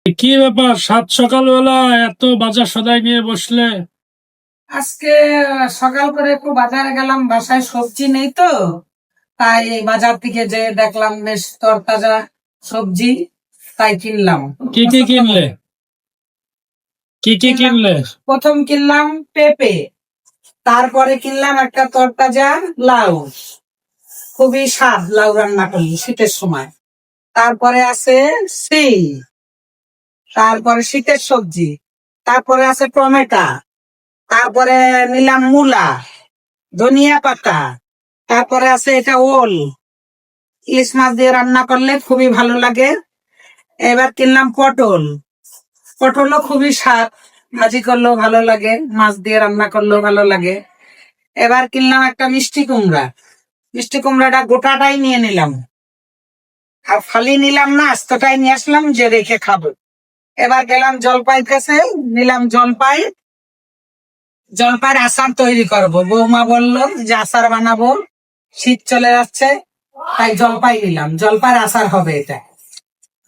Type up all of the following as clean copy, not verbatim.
কি ব্যাপার সাত সকালবেলা এত বাজার সদাই নিয়ে বসলে? আজকে সকাল করে একটু বাজারে গেলাম, বাসায় সবজি নেই তো, তাই এই বাজার থেকে যে দেখলাম বেশ তরতাজা সবজি, তাই কিনলাম। কি কি কিনলে? কি কি কিনলে? প্রথম কিনলাম পেঁপে, তারপরে কিনলাম একটা তরতাজা লাউ, খুবই স্বাদ লাউ রান্না করলি শীতের সময়। তারপরে আছে সিম, তারপরে শীতের সবজি, তারপরে আছে টমেটো, তারপরে নিলাম মূলা, ধনিয়া পাতা, তারপরে আছে এটা ওল, ইলিশ মাছ দিয়ে রান্না করলে খুবই ভালো লাগে। এবার কিনলাম পটল, পটলও খুবই স্বাদ, ভাজি করলেও ভালো লাগে, মাছ দিয়ে রান্না করলেও ভালো লাগে। এবার কিনলাম একটা মিষ্টি কুমড়া, মিষ্টি কুমড়াটা গোটাটাই নিয়ে নিলাম, আর ফালি নিলাম না, আস্তটাই নিয়ে আসলাম যে রেখে খাবো। এবার গেলাম জলপাইয়ের কাছে, নিলাম জলপাই, জলপাইয়ের আচার তৈরি করব। বৌমা বললো যে আচার বানাবো, শীত চলে যাচ্ছে, তাই জলপাই নিলাম, জলপাইয়ের আচার হবে এটা,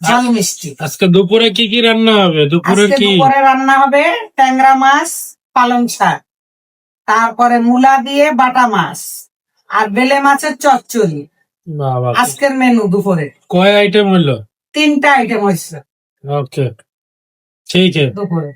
ঝাল মিষ্টি। আজকে দুপুরে কি কি রান্না হবে? দুপুরে আজকে কি? দুপুরে রান্না হবে ট্যাংরা মাছ, পালং শাক, তারপরে মূলা দিয়ে বাটা মাছ, আর বেলে মাছের চচ্চড়ি। বাবা, আজকের মেনু দুপুরে কয় আইটেম হলো? 3টা আইটেম হয়েছে ওকে, ঠিক আছে। দুপুরে।